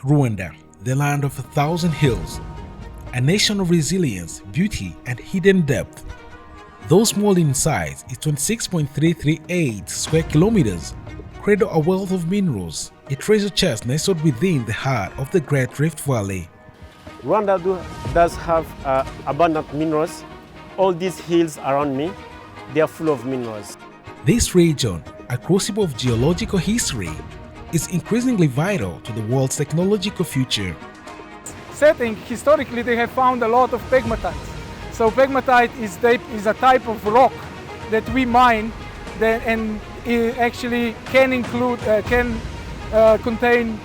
Rwanda, the land of 1,000 hills, a nation of resilience, beauty, and hidden depth. Though small in size, its 26.338 square kilometers cradle a wealth of minerals, a treasure chest nestled within the heart of the Great Rift Valley. Rwanda does have abundant minerals. All these hills around me, they are full of minerals. This region, a crucible of geological history, is increasingly vital to the world's technological future. Setting, historically they have found a lot of pegmatite. So pegmatite is a type of rock that we mine and it actually can contain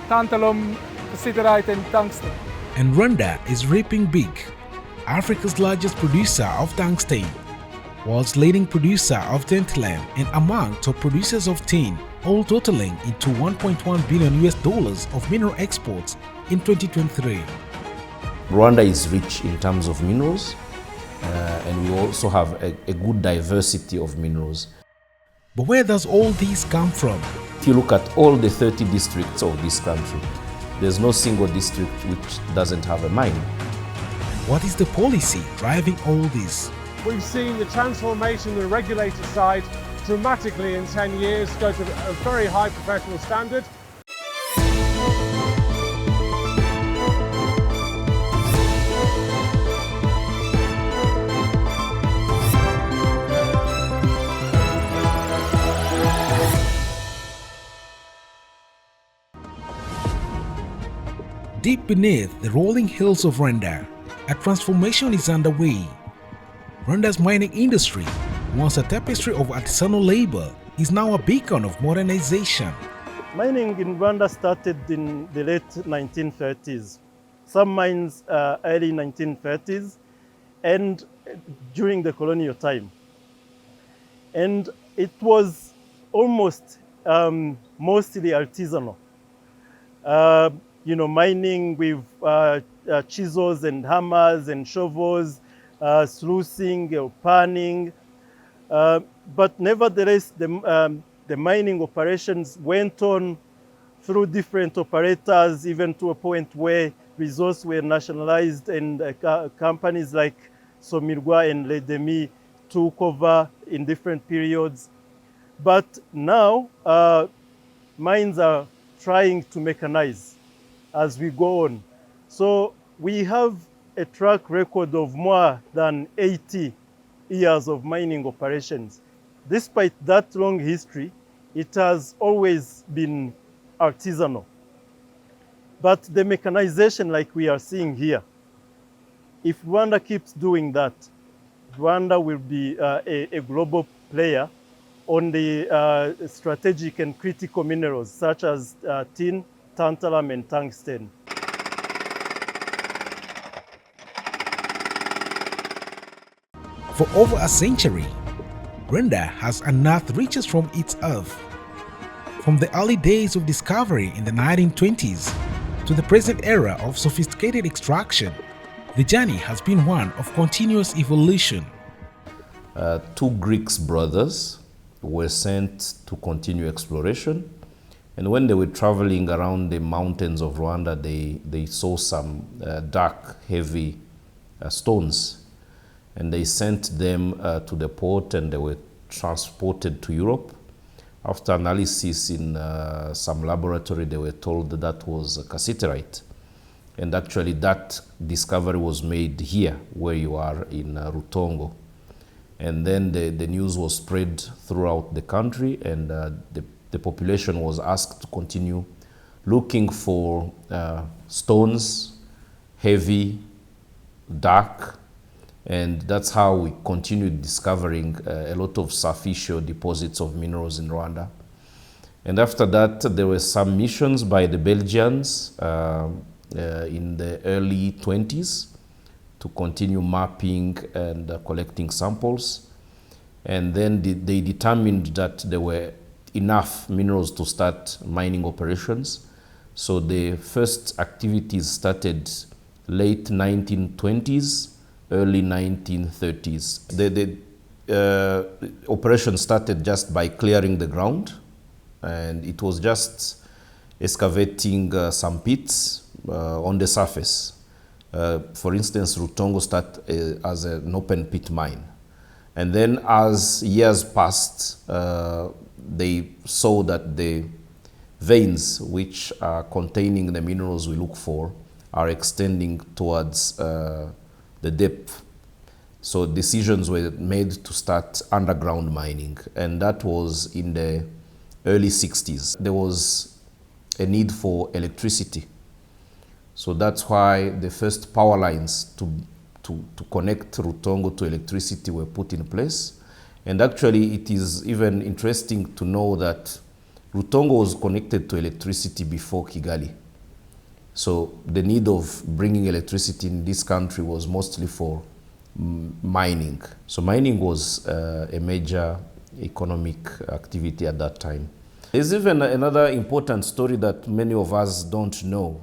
tantalum, siderite and tungsten. And Rwanda is reaping big, Africa's largest producer of tungsten, world's leading producer of tantalum, and among top producers of tin, all totaling into $1.1 billion of mineral exports in 2023. Rwanda is rich in terms of minerals, and we also have a good diversity of minerals. But where does all this come from? If you look at all the 30 districts of this country, there's no single district which doesn't have a mine. What is the policy driving all this? We've seen the transformation of the regulator side dramatically in 10 years, go to a very high professional standard. Deep beneath the rolling hills of Rwanda, a transformation is underway. Rwanda's mining industry, once a tapestry of artisanal labor, is now a beacon of modernization. Mining in Rwanda started in the late 1930s. Some mines early 1930s and during the colonial time. And it was almost mostly artisanal. Mining with chisels and hammers and shovels, sluicing, panning. But nevertheless, the mining operations went on through different operators, even to a point where resources were nationalized and companies like Somirwa and Ledemi took over in different periods. But now, mines are trying to mechanize as we go on. So we have a track record of more than 80 years of mining operations. Despite that long history, it has always been artisanal. But the mechanization like we are seeing here, if Rwanda keeps doing that, Rwanda will be a global player on the strategic and critical minerals such as tin, tantalum and tungsten. For over a century, Rwanda has unearthed riches from its earth. From the early days of discovery in the 1920s to the present era of sophisticated extraction, the journey has been one of continuous evolution. Two Greek brothers were sent to continue exploration. And when they were traveling around the mountains of Rwanda, they saw some dark, heavy stones. And they sent them to the port and they were transported to Europe. After analysis in some laboratory, they were told that was cassiterite. And actually that discovery was made here, where you are in Rutongo. And then the news was spread throughout the country, and the population was asked to continue looking for stones, heavy, dark, and that's how we continued discovering a lot of surficial deposits of minerals in Rwanda. And after that, there were some missions by the Belgians in the early 20s to continue mapping and collecting samples. And then they determined that there were enough minerals to start mining operations. So the first activities started late 1920s, early 1930s. The operation started just by clearing the ground, and it was just excavating some pits on the surface. For instance, Rutongo started as an open pit mine. And then as years passed, they saw that the veins which are containing the minerals we look for are extending towards the depth. So decisions were made to start underground mining, and that was in the early 60s. There was a need for electricity. So that's why the first power lines to connect Rutongo to electricity were put in place. And actually it is even interesting to know that Rutongo was connected to electricity before Kigali. So the need of bringing electricity in this country was mostly for mining. So mining was a major economic activity at that time. There's even another important story that many of us don't know.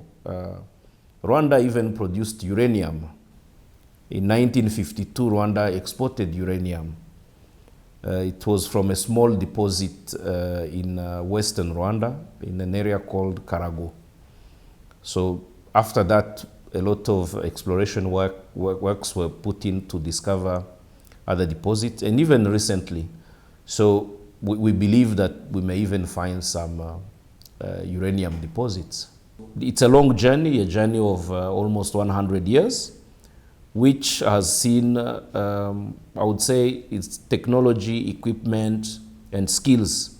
Rwanda even produced uranium. In 1952, Rwanda exported uranium. It was from a small deposit in western Rwanda in an area called Karago. So after that, a lot of exploration works were put in to discover other deposits, and even recently. So we believe that we may even find some uranium deposits. It's a long journey, a journey of almost 100 years, which has seen, I would say, its technology, equipment, and skills.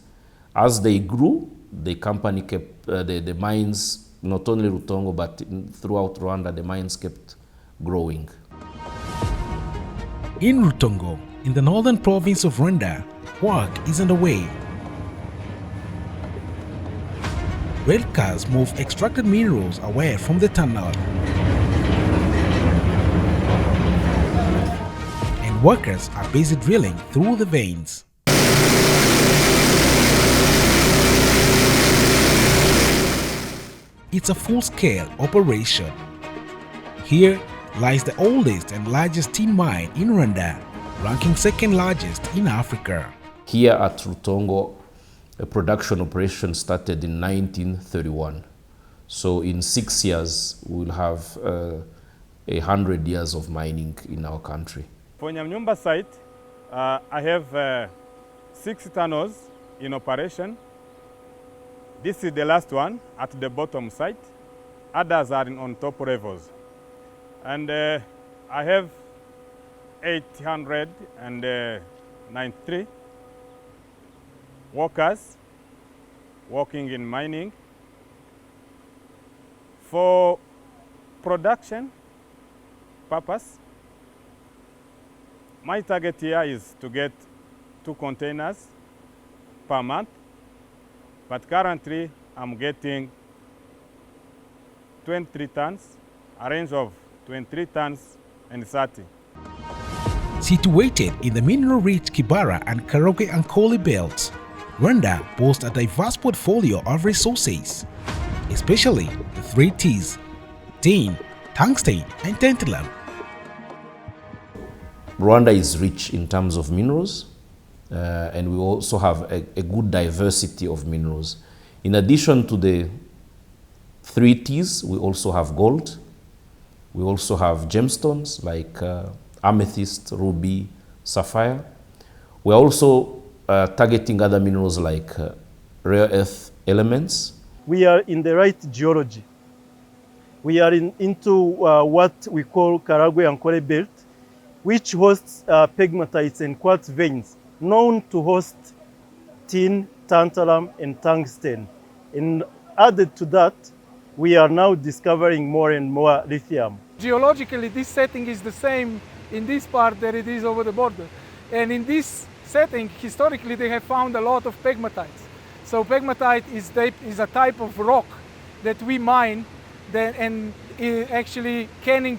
As they grew, the company kept, the mines, not only Rutongo, but throughout Rwanda, the mines kept growing. In Rutongo, in the northern province of Rwanda, work is underway. Rail cars move extracted minerals away from the tunnel. And workers are busy drilling through the veins. It's a full-scale operation. Here lies the oldest and largest tin mine in Rwanda, ranking second largest in Africa. Here at Rutongo, a production operation started in 1931. So in 6 years, we'll have 100 years of mining in our country. For Nyamnyumba site, I have 6 tunnels in operation. This is the last one at the bottom site. Others are on top levels. And I have 893 workers working in mining. For production purpose, my target here is to get 2 containers per month. But currently, I'm getting 23 tons, a range of 23 tons and 30. Situated in the mineral-rich Kibara and Karoge-Ankole belts, Rwanda boasts a diverse portfolio of resources, especially the 3 T's: tin, tungsten, and tantalum. Rwanda is rich in terms of minerals. And we also have a good diversity of minerals. In addition to the 3 T's, we also have gold. We also have gemstones like amethyst, ruby, sapphire. We're also targeting other minerals like rare earth elements. We are in the right geology. We are into what we call Karagwe-Ankole belt, which hosts pegmatites and quartz veins, known to host tin, tantalum, and tungsten. And added to that, we are now discovering more and more lithium. Geologically, this setting is the same in this part that it is over the border. And in this setting, historically, they have found a lot of pegmatites. So pegmatite is a type of rock that we mine and it actually can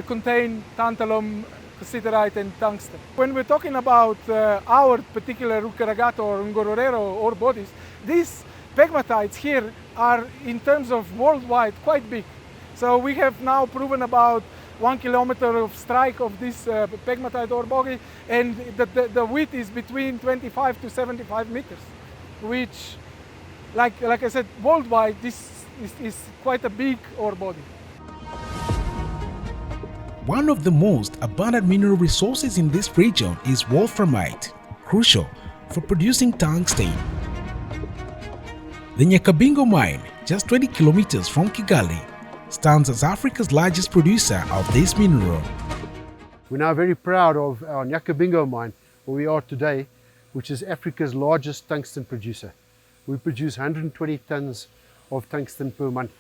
contain tantalum, cassiterite, and tungsten. When we're talking about our particular Rukaragato or Ngororero ore bodies, these pegmatites here are, in terms of worldwide, quite big. So we have now proven about 1 kilometer of strike of this pegmatite ore body, and the width is between 25 to 75 meters, which, like I said, worldwide, this is quite a big ore body. One of the most abundant mineral resources in this region is wolframite, crucial for producing tungsten. The Nyakabingo mine, just 20 kilometers from Kigali, stands as Africa's largest producer of this mineral. We're now very proud of our Nyakabingo mine, where we are today, which is Africa's largest tungsten producer. We produce 120 tons of tungsten per month.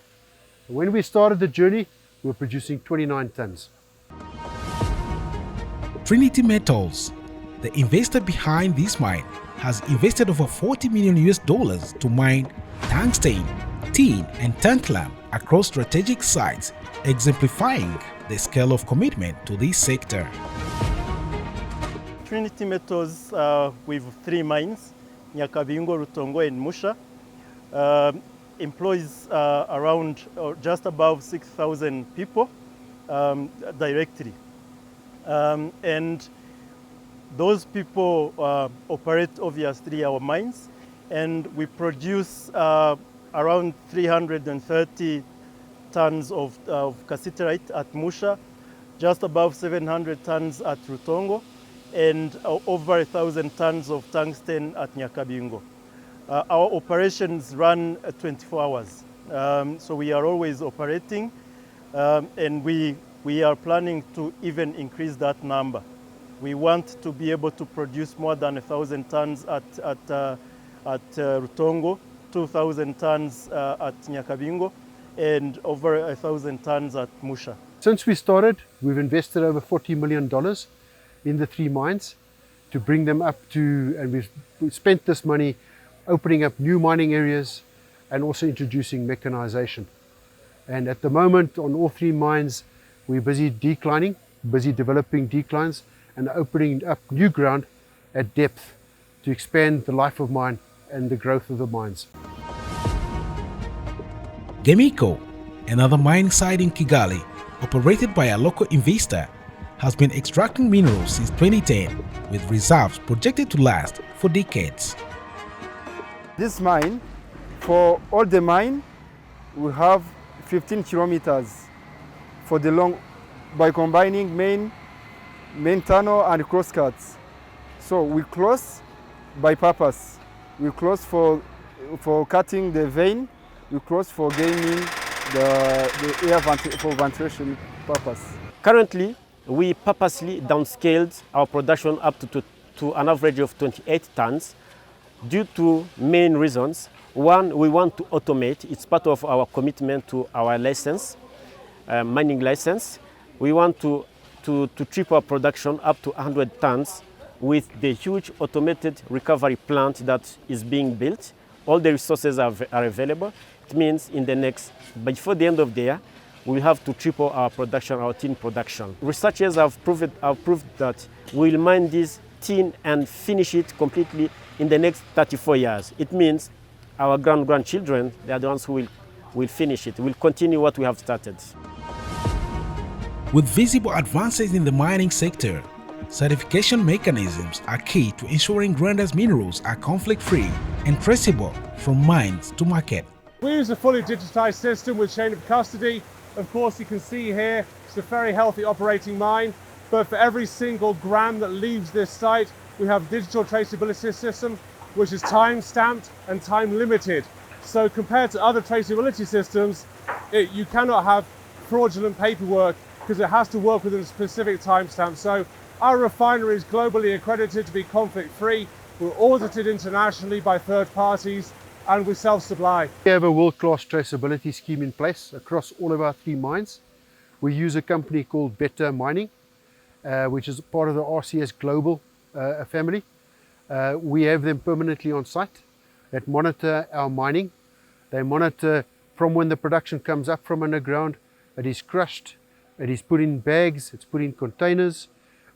When we started the journey, we were producing 29 tons. Trinity Metals, the investor behind this mine, has invested over $40 million to mine tungsten, tin and tantalum across strategic sites, exemplifying the scale of commitment to this sector. Trinity Metals with 3 mines, Nyakabingo, Rutongo and Musha, employs around just above 6,000 people directly. And those people operate obviously our mines, and we produce around 330 tons of cassiterite at Musha, just above 700 tons at Rutongo, and over 1,000 tons of tungsten at Nyakabingo. Our operations run 24 hours, so we are always operating, and we are planning to even increase that number. We want to be able to produce more than 1,000 tons at Rutongo, 2,000 tons at Nyakabingo, and over 1,000 tons at Musha. Since we started, we've invested over $40 million in the 3 mines to bring them up to, and we've spent this money opening up new mining areas and also introducing mechanization. And at the moment on all 3 mines, we're busy declining, busy developing declines and opening up new ground at depth to expand the life of mine and the growth of the mines. Gemiko, another mine site in Kigali, operated by a local investor, has been extracting minerals since 2010, with reserves projected to last for decades. This mine, for all the mine, we have 15 kilometers for the long, by combining main tunnel and crosscuts. So we close by purpose. We close for cutting the vein. We close for gaining the air for ventilation purpose. Currently, we purposely downscaled our production up to an average of 28 tons due to main reasons. One, we want to automate. It's part of our commitment to our license, mining license. We want to triple our production up to 100 tons with the huge automated recovery plant that is being built. All the resources are available. It means before the end of the year, we have to triple our production, our tin production. Researchers have proved that we'll mine this tin and finish it completely in the next 34 years. It means our grandchildren, they are the ones who will finish it. We'll continue what we have started. With visible advances in the mining sector, certification mechanisms are key to ensuring Rwanda's minerals are conflict-free and traceable from mines to market. We use a fully digitized system with chain of custody. Of course, you can see here it's a very healthy operating mine, but for every single gram that leaves this site, we have digital traceability system, which is time stamped and time limited. So compared to other traceability systems, you cannot have fraudulent paperwork because it has to work within a specific timestamp. So our refinery is globally accredited to be conflict-free. We're audited internationally by third parties, and we self-supply. We have a world-class traceability scheme in place across all of our 3 mines. We use a company called Better Mining, which is part of the RCS Global family. We have them permanently on site that monitor our mining. They monitor from when the production comes up from underground, it is crushed, it is put in bags, it's put in containers,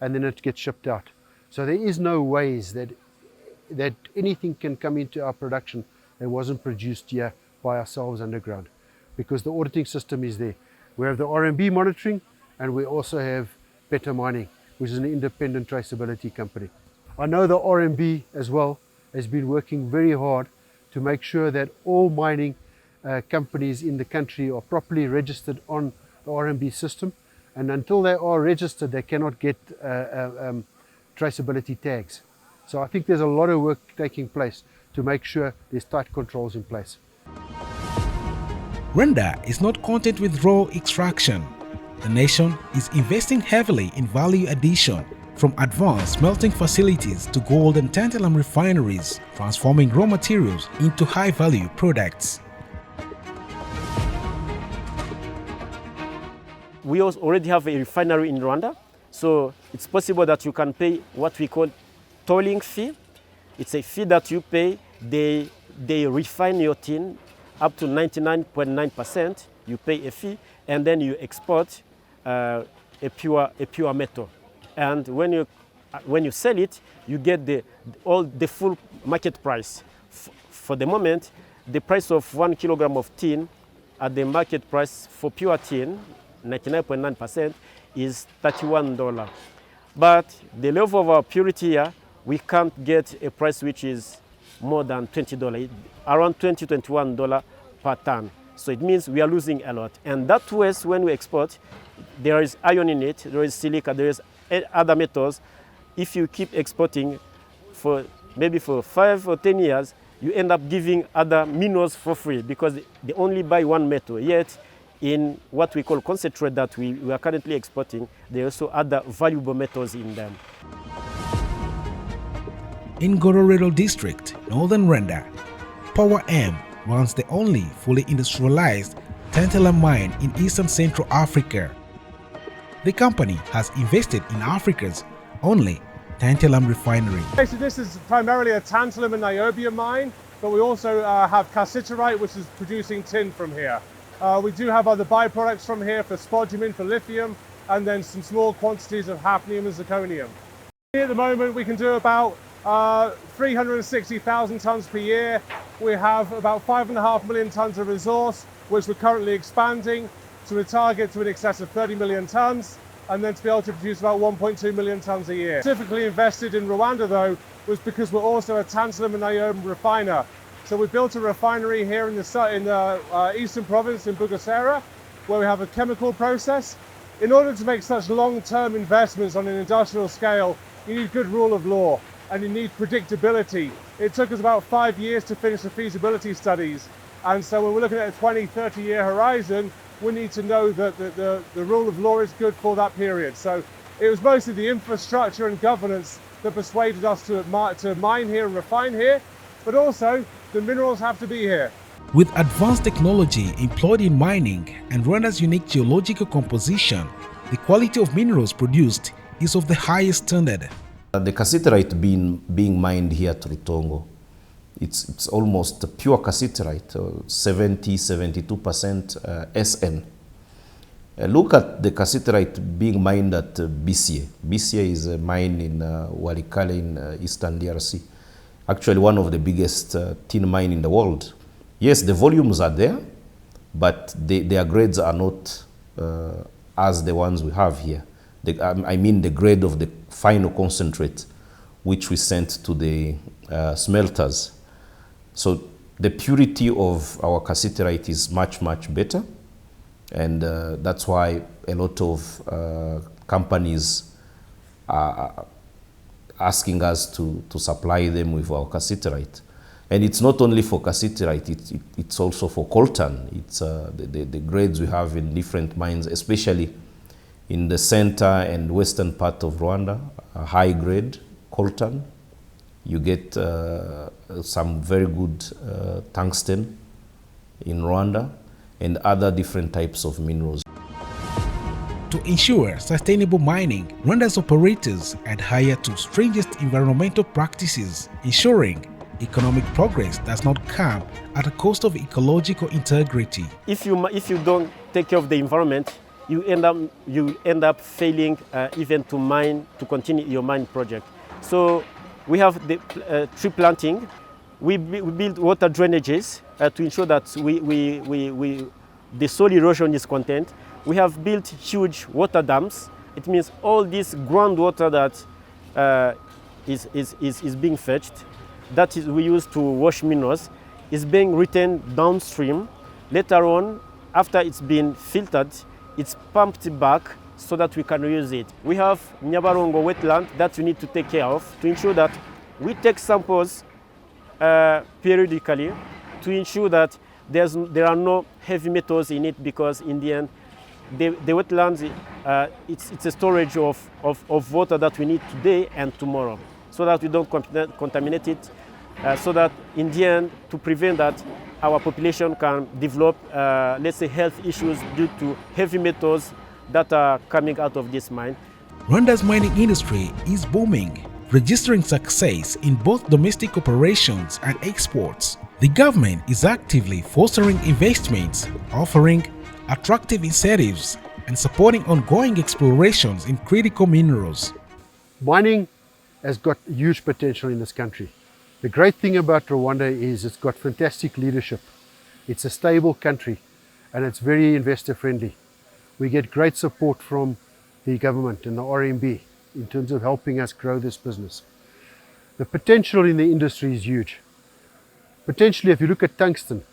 and then it gets shipped out. So there is no ways that anything can come into our production that wasn't produced here by ourselves underground, because the auditing system is there. We have the R&B monitoring, and we also have Better Mining, which is an independent traceability company. I know the R&B as well has been working very hard to make sure that all mining companies in the country are properly registered on the RMB system, and until they are registered they cannot get traceability tags. So I think there's a lot of work taking place to make sure there's tight controls in place. Rwanda is not content with raw extraction. The nation is investing heavily in value addition, from advanced smelting facilities to gold and tantalum refineries, transforming raw materials into high-value products. We also already have a refinery in Rwanda, so it's possible that you can pay what we call tolling fee. It's a fee that you pay. They refine your tin up to 99.9%. You pay a fee, and then you export a pure metal. And when you sell it, you get the full market price. For the moment, the price of 1 kilogram of tin at the market price for pure tin, 99.9%, is $31. But the level of our purity here, we can't get a price which is more than $20, around $20, $21 per ton. So it means we are losing a lot. And that waste, when we export, there is iron in it, there is silica, there is other metals. If you keep exporting for maybe for 5 or 10 years, you end up giving other minerals for free because they only buy one metal. Yet, in what we call concentrate that we are currently exporting, there are also other valuable metals in them. In Ngororero district, northern Rwanda, Power M runs the only fully industrialized tantalum mine in Eastern Central Africa. The company has invested in Africa's only tantalum refinery. Okay, so this is primarily a tantalum and niobium mine, but we also have cassiterite, which is producing tin from here. We do have other byproducts from here for spodumene, for lithium, and then some small quantities of hafnium and zirconium. Here at the moment we can do about 360,000 tons per year. We have about 5.5 million tons of resource, which we're currently expanding to a target to in excess of 30 million tons, and then to be able to produce about 1.2 million tons a year. Specifically invested in Rwanda though was because we're also a tantalum and niobium refiner. So we built a refinery here in the eastern province in Bugesera, where we have a chemical process. In order to make such long-term investments on an industrial scale, you need good rule of law and you need predictability. It took us about 5 years to finish the feasibility studies. And so when we're looking at a 20, 30-year horizon, we need to know that the rule of law is good for that period. So it was mostly the infrastructure and governance that persuaded us to mine here and refine here, but also the minerals have to be here. With advanced technology employed in mining and Rwanda's unique geological composition, the quality of minerals produced is of the highest standard. The cassiterite being mined here at Rutongo, it's almost pure cassiterite, 70–72% SN. Look at the cassiterite being mined at Bisye. Bisye is a mine in Walikale in eastern DRC. Actually one of the biggest tin mine in the world. Yes, the volumes are there, but their grades are not as the ones we have here. I mean the grade of the final concentrate which we sent to the smelters. So the purity of our cassiterite is much, much better. And that's why a lot of companies are asking us to supply them with our cassiterite. And it's not only for cassiterite, it's also for coltan. It's the grades we have in different mines, especially in the center and western part of Rwanda, a high grade coltan. You get some very good tungsten in Rwanda and other different types of minerals. To ensure sustainable mining, Rwanda's operators adhere to stringent environmental practices, ensuring economic progress does not come at a cost of ecological integrity. If you don't take care of the environment, you end up failing even to continue your mine project. So we have the tree planting. We build water drainages to ensure that the soil erosion is contained. We have built huge water dams. It means all this groundwater that is being fetched, that we use to wash minerals, is being retained downstream Later on, after it's been filtered, it's pumped back so that we can reuse it. We have Nyabarongo wetland that we need to take care of to ensure that we take samples periodically to ensure that there are no heavy metals in it, because in the end, the wetlands, it's a storage of water that we need today and tomorrow, so that we don't contaminate it, so that in the end, to prevent that, our population can develop, let's say, health issues due to heavy metals that are coming out of this mine. Rwanda's mining industry is booming, registering success in both domestic operations and exports. The government is actively fostering investments, offering attractive incentives, and supporting ongoing explorations in critical minerals. Mining has got huge potential in this country. The great thing about Rwanda is it's got fantastic leadership. It's a stable country and it's very investor friendly. We get great support from the government and the RMB in terms of helping us grow this business. The potential in the industry is huge. Potentially, if you look at tungsten,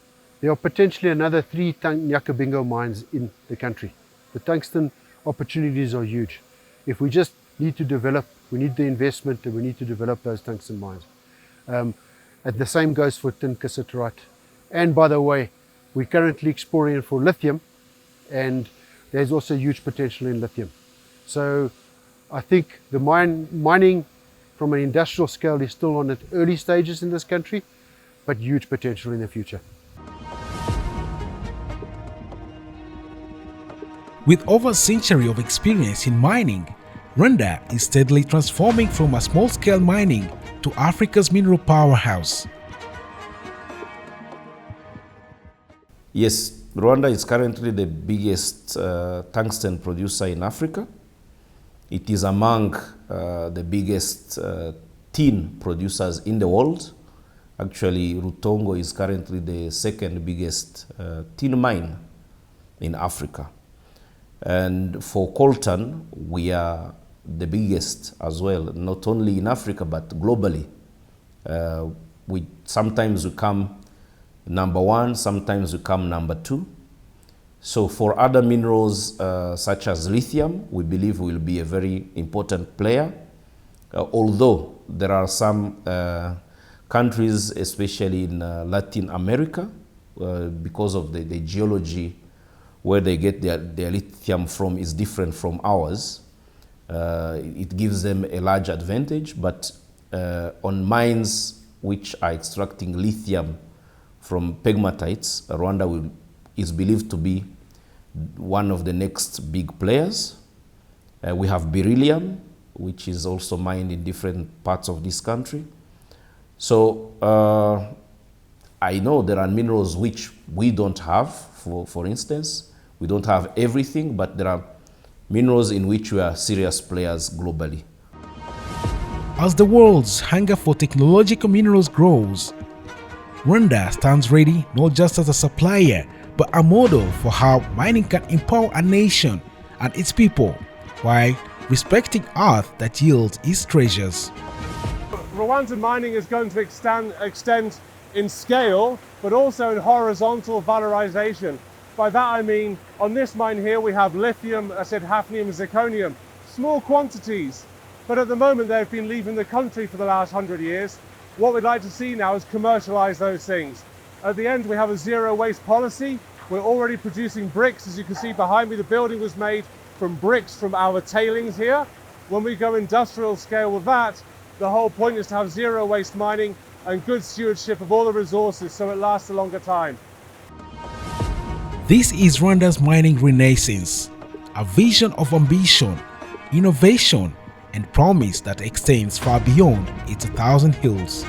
there are potentially another 3 Nyakabingo mines in the country. The tungsten opportunities are huge. If we just need to develop, we need the investment and we need to develop those tungsten mines. And the same goes for tin cassiterite. And by the way, we're currently exploring for lithium, and there's also huge potential in lithium. So I think the mining from an industrial scale is still on its early stages in this country, but huge potential in the future. With over a century of experience in mining, Rwanda is steadily transforming from a small-scale mining to Africa's mineral powerhouse. Yes, Rwanda is currently the biggest tungsten producer in Africa. It is among the biggest tin producers in the world. Actually, Rutongo is currently the second biggest tin mine in Africa. And for coltan, we are the biggest as well, not only in Africa, but globally. Sometimes we come number 1, sometimes we come number 2. So for other minerals such as lithium, we believe we will be a very important player. Although there are some countries, especially in Latin America, because of the geology where they get their lithium from is different from ours. It gives them a large advantage, but on mines which are extracting lithium from pegmatites, Rwanda is believed to be one of the next big players. We have beryllium, which is also mined in different parts of this country. So I know there are minerals which we don't have, for instance. We don't have everything, but there are minerals in which we are serious players globally. As the world's hunger for technological minerals grows, Rwanda stands ready not just as a supplier, but a model for how mining can empower a nation and its people while respecting earth that yields its treasures. Rwandan mining is going to extend in scale, but also in horizontal valorization. By that I mean, on this mine here we have lithium, I said hafnium and zirconium, small quantities, but at the moment they've been leaving the country for the last 100 years. What we'd like to see now is commercialize those things. At the end we have a zero waste policy. We're already producing bricks. As you can see behind me, the building was made from bricks from our tailings here. When we go industrial scale with that, the whole point is to have zero waste mining and good stewardship of all the resources so it lasts a longer time. This is Rwanda's mining renaissance, a vision of ambition, innovation, and promise that extends far beyond its 1,000 hills.